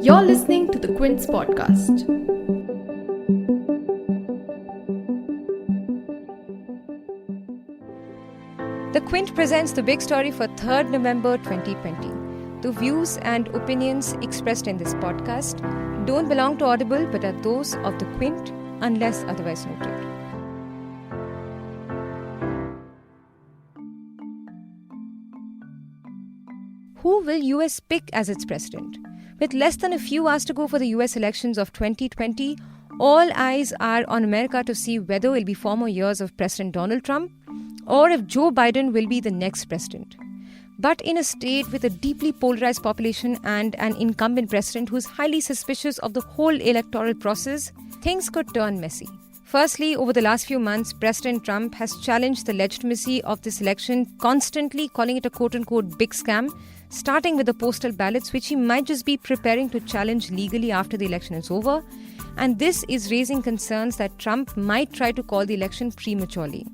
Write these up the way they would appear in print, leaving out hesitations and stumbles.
You're listening to the Quint's podcast. The Quint presents the big story for 3rd November 2020. The views and opinions expressed in this podcast don't belong to Audible but are those of the Quint unless otherwise noted. Who will US pick as its president? With less than a few hours to go for the US elections of 2020, all eyes are on America to see whether it will be 4 more years of President Donald Trump or if Joe Biden will be the next president. But in a state with a deeply polarized population and an incumbent president who is highly suspicious of the whole electoral process, things could turn messy. Firstly, over the last few months, President Trump has challenged the legitimacy of this election, constantly calling it a quote-unquote big scam, starting with the postal ballots, which he might just be preparing to challenge legally after the election is over. And this is raising concerns that Trump might try to call the election prematurely.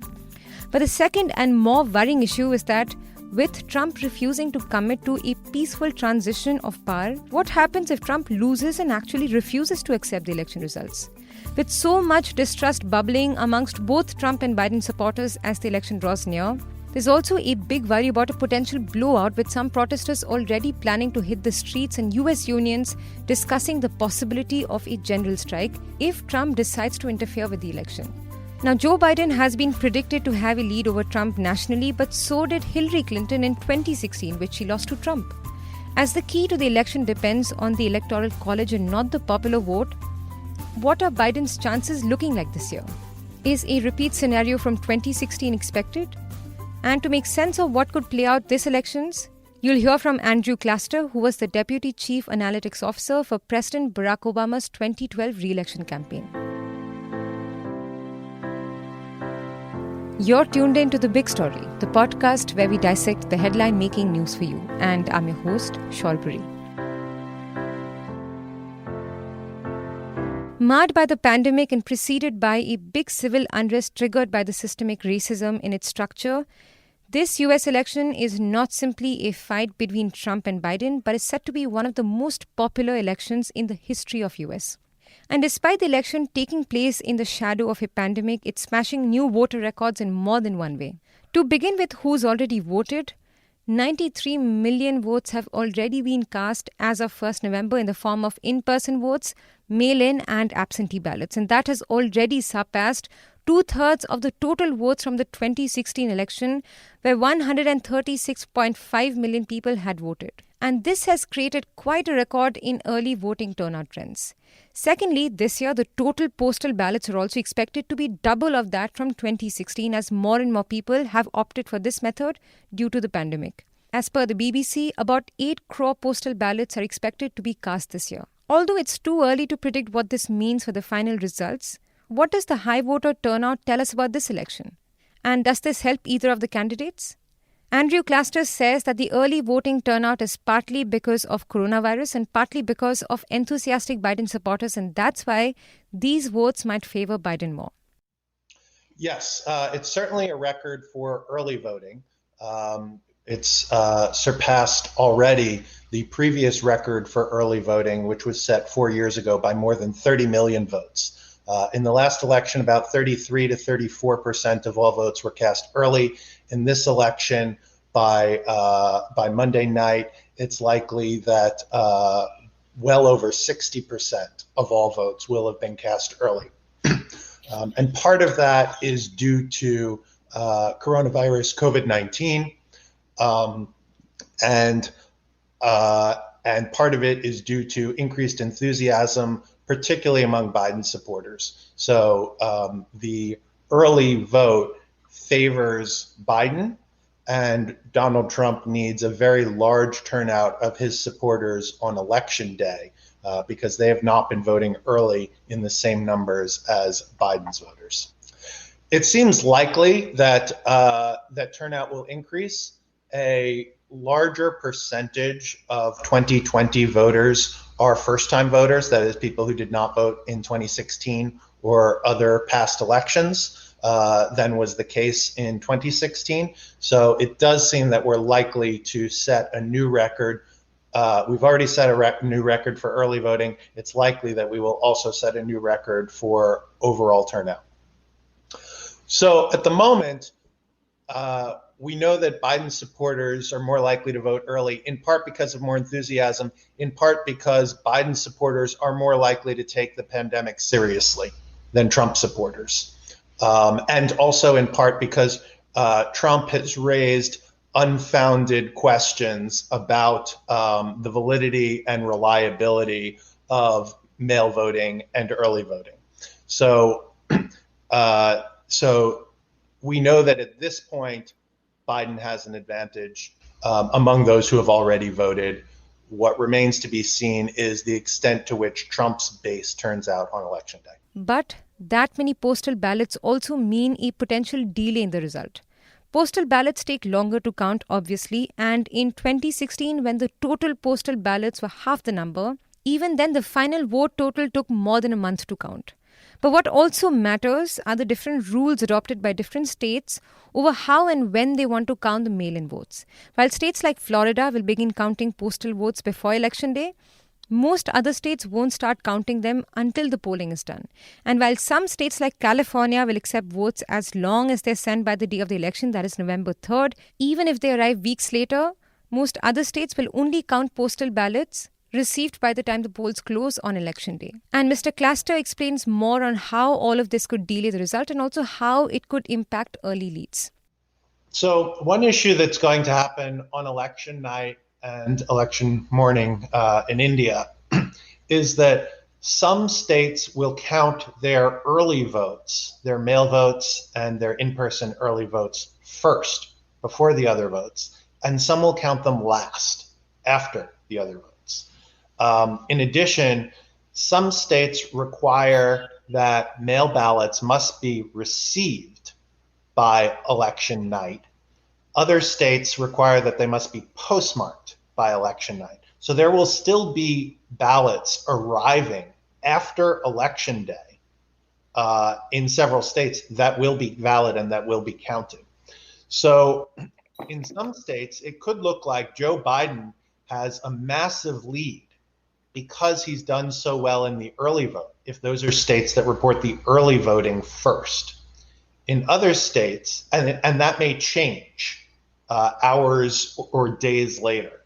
But the second and more worrying issue is that with Trump refusing to commit to a peaceful transition of power, what happens if Trump loses and actually refuses to accept the election results? With so much distrust bubbling amongst both Trump and Biden supporters as the election draws near, there's also a big worry about a potential blowout, with some protesters already planning to hit the streets and US unions discussing the possibility of a general strike if Trump decides to interfere with the election. Now, Joe Biden has been predicted to have a lead over Trump nationally, but so did Hillary Clinton in 2016, which she lost to Trump. As the key to the election depends on the Electoral College and not the popular vote, what are Biden's chances looking like this year? Is a repeat scenario from 2016 expected? And to make sense of what could play out this elections, you'll hear from Andrew Cluster, who was the Deputy Chief Analytics Officer for President Barack Obama's 2012 re-election campaign. You're tuned in to The Big Story, the podcast where we dissect the headline-making news for you. And I'm your host, Shalbury. Marred by the pandemic and preceded by a big civil unrest triggered by the systemic racism in its structure, this US election is not simply a fight between Trump and Biden, but is set to be one of the most popular elections in the history of US. And despite the election taking place in the shadow of a pandemic, it's smashing new voter records in more than one way. To begin with, who's already voted? 93 million votes have already been cast as of 1st November in the form of in-person votes, mail-in and absentee ballots. And that has already surpassed 2/3 of the total votes from the 2016 election, where 136.5 million people had voted. And this has created quite a record in early voting turnout trends. Secondly, this year, the total postal ballots are also expected to be double of that from 2016, as more and more people have opted for this method due to the pandemic. As per the BBC, about 8 crore postal ballots are expected to be cast this year. Although it's too early to predict what this means for the final results, what does the high voter turnout tell us about this election? And does this help either of the candidates? Andrew Cluster says that the early voting turnout is partly because of coronavirus and partly because of enthusiastic Biden supporters, and that's why these votes might favor Biden more. Yes, it's certainly a record for early voting. It's surpassed already the previous record for early voting, which was set 4 years ago by more than 30 million votes. In the last election, about 33 to 34% of all votes were cast early. In this election, by Monday night, it's likely that well over 60% of all votes will have been cast early. And part of that is due to coronavirus, COVID-19, and part of it is due to increased enthusiasm, particularly among Biden supporters. So the early vote favors Biden, and Donald Trump needs a very large turnout of his supporters on election day because they have not been voting early in the same numbers as Biden's voters. It seems likely that that turnout will increase. A larger percentage of 2020 voters are first-time voters, that is, people who did not vote in 2016 or other past elections. than was the case in 2016. So it does seem that we're likely to set a new record. We've already set a new record for early voting. It's likely that we will also set a new record for overall turnout. So at the moment, we know that Biden supporters are more likely to vote early, in part because of more enthusiasm, in part because Biden supporters are more likely to take the pandemic seriously than Trump supporters. And also in part because Trump has raised unfounded questions about the validity and reliability of mail voting and early voting. So we know that at this point, Biden has an advantage among those who have already voted. What remains to be seen is the extent to which Trump's base turns out on election day. But that many postal ballots also mean a potential delay in the result. Postal ballots take longer to count, obviously, and in 2016, when the total postal ballots were half the number, even then the final vote total took more than a month to count. But what also matters are the different rules adopted by different states over how and when they want to count the mail-in votes. While states like Florida will begin counting postal votes before Election Day, most other states won't start counting them until the polling is done. And while some states like California will accept votes as long as they're sent by the day of the election, that is November 3rd, even if they arrive weeks later, most other states will only count postal ballots received by the time the polls close on Election Day. And Mr. Cluster explains more on how all of this could delay the result and also how it could impact early leads. So one issue that's going to happen on election night and election morning in India is that some states will count their early votes, their mail votes and their in-person early votes first, before the other votes, and some will count them last, after the other votes. In addition, some states require that mail ballots must be received by election night. Other states require that they must be postmarked by election night. So there will still be ballots arriving after election day in several states that will be valid and that will be counted. So in some states, it could look like Joe Biden has a massive lead because he's done so well in the early vote, if those are states that report the early voting first. In other states, and that may change hours or days later.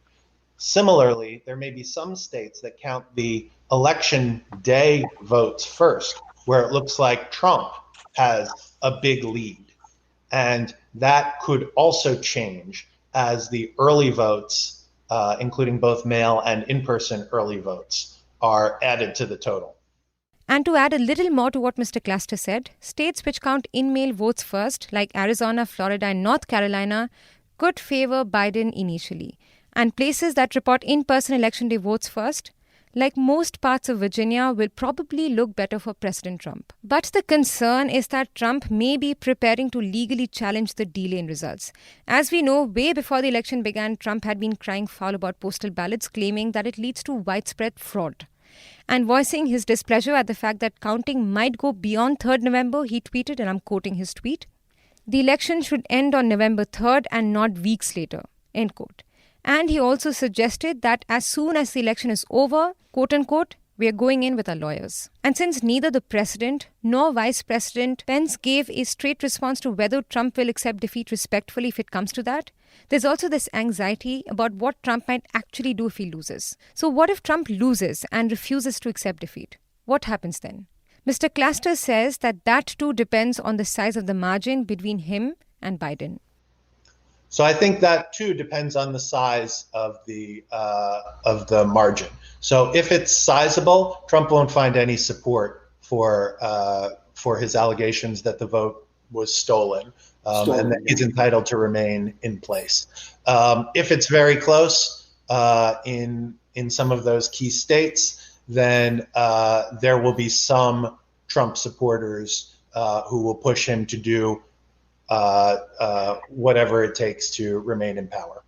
Similarly, there may be some states that count the election day votes first, where it looks like Trump has a big lead. And that could also change as the early votes, including both mail and in-person early votes, are added to the total. And to add a little more to what Mr. Cluster said, states which count in-mail votes first, like Arizona, Florida, and North Carolina, could favor Biden initially. And places that report in-person election day votes first, like most parts of Virginia, will probably look better for President Trump. But the concern is that Trump may be preparing to legally challenge the delay in results. As we know, way before the election began, Trump had been crying foul about postal ballots, claiming that it leads to widespread fraud. And voicing his displeasure at the fact that counting might go beyond 3rd November, he tweeted, and I'm quoting his tweet, "The election should end on November 3rd and not weeks later," end quote. And he also suggested that as soon as the election is over, quote unquote, we are going in with our lawyers. And since neither the president nor Vice President Pence gave a straight response to whether Trump will accept defeat respectfully if it comes to that, there's also this anxiety about what Trump might actually do if he loses. So what if Trump loses and refuses to accept defeat? What happens then? Mr. Cluster says that too depends on the size of the margin between him and Biden. So I think that too depends on the size of the margin. So if it's sizable, Trump won't find any support for his allegations that the vote was stolen, and that he's entitled to remain in place. If it's very close in some of those key states, then there will be some Trump supporters who will push him to do whatever it takes to remain in power.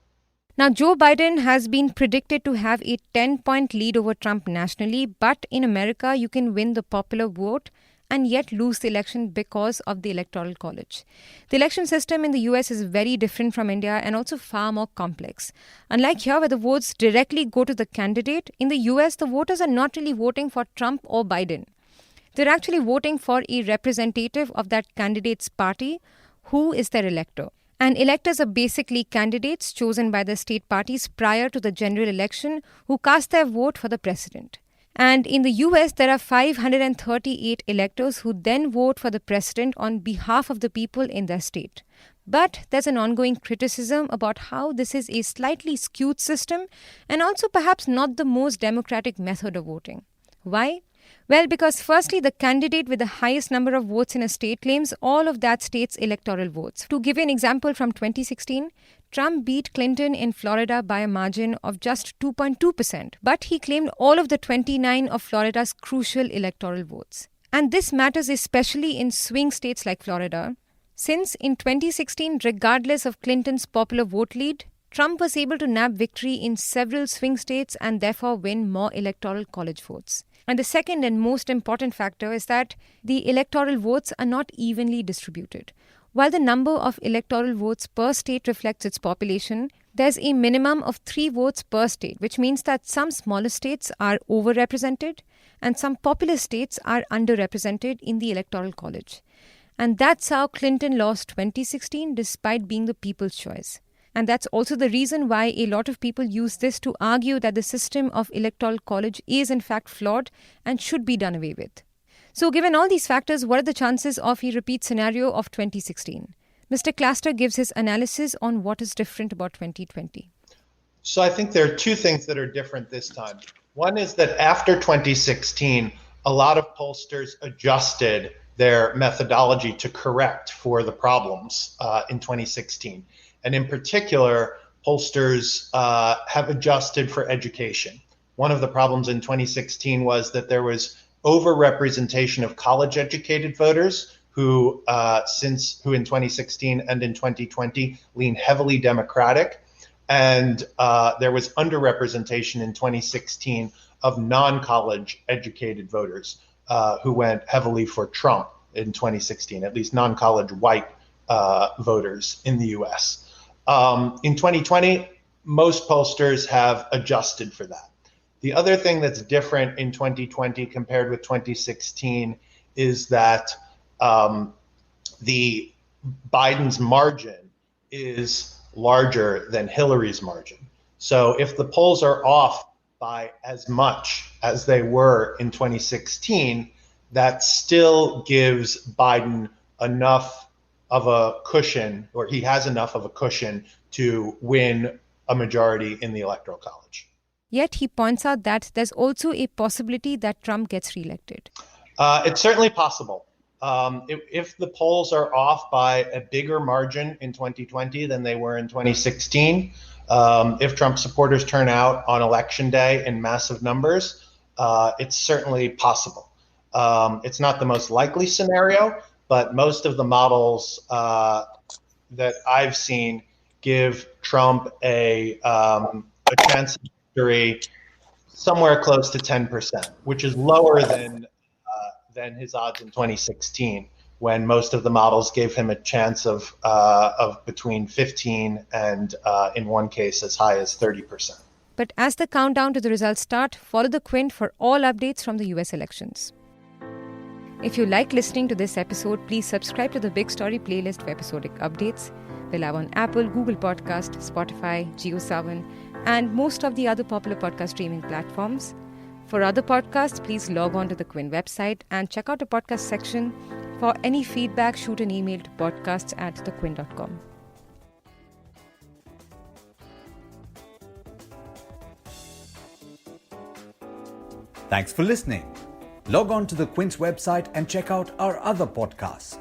Now, Joe Biden has been predicted to have a 10-point lead over Trump nationally, but in America, you can win the popular vote and yet lose the election because of the Electoral College. The election system in the US is very different from India and also far more complex. Unlike here, where the votes directly go to the candidate, in the US, the voters are not really voting for Trump or Biden. They're actually voting for a representative of that candidate's party who is their elector. And electors are basically candidates chosen by the state parties prior to the general election who cast their vote for the president. And in the US, there are 538 electors who then vote for the president on behalf of the people in their state. But there's an ongoing criticism about how this is a slightly skewed system and also perhaps not the most democratic method of voting. Why? Well, because firstly, the candidate with the highest number of votes in a state claims all of that state's electoral votes. To give you an example from 2016, Trump beat Clinton in Florida by a margin of just 2.2%, but he claimed all of the 29 of Florida's crucial electoral votes. And this matters especially in swing states like Florida, since in 2016, regardless of Clinton's popular vote lead, Trump was able to nab victory in several swing states and therefore win more electoral college votes. And the second and most important factor is that the electoral votes are not evenly distributed. While the number of electoral votes per state reflects its population, there's a minimum of 3 votes per state, which means that some smaller states are overrepresented and some populous states are underrepresented in the Electoral College. And that's how Clinton lost 2016 despite being the people's choice. And that's also the reason why a lot of people use this to argue that the system of Electoral College is in fact flawed and should be done away with. So given all these factors, what are the chances of a repeat scenario of 2016? Mr. Claster gives his analysis on what is different about 2020. So I think there are 2 things that are different this time. One is that after 2016, a lot of pollsters adjusted their methodology to correct for the problems in 2016. And in particular, pollsters have adjusted for education. One of the problems in 2016 was that there was overrepresentation of college-educated voters who in 2016 and in 2020 lean heavily Democratic. And there was underrepresentation in 2016 of non-college educated voters who went heavily for Trump in 2016, at least non-college white voters in the US. In 2020, most pollsters have adjusted for that. The other thing that's different in 2020 compared with 2016 is that the Biden's margin is larger than Hillary's margin. So if the polls are off by as much as they were in 2016, that still gives Biden enough of a cushion, or he has enough of a cushion to win a majority in the Electoral College. Yet he points out that there's also a possibility that Trump gets reelected. It's certainly possible. If the polls are off by a bigger margin in 2020 than they were in 2016, if Trump supporters turn out on Election Day in massive numbers, it's certainly possible. It's not the most likely scenario, but most of the models that I've seen give Trump a chance of victory somewhere close to 10%, which is lower than his odds in 2016, when most of the models gave him a chance of between 15 and, in one case, as high as 30%. But as the countdown to the results start, follow the Quint for all updates from the US elections. If you like listening to this episode, please subscribe to the Big Story playlist for episodic updates. We're live on Apple, Google Podcast, Spotify, JioSaavn, and most of the other popular podcast streaming platforms. For other podcasts, please log on to the Quint website and check out the podcast section. For any feedback, shoot an email to podcasts@thequint.com. Thanks for listening. Log on to the Quint's website and check out our other podcasts.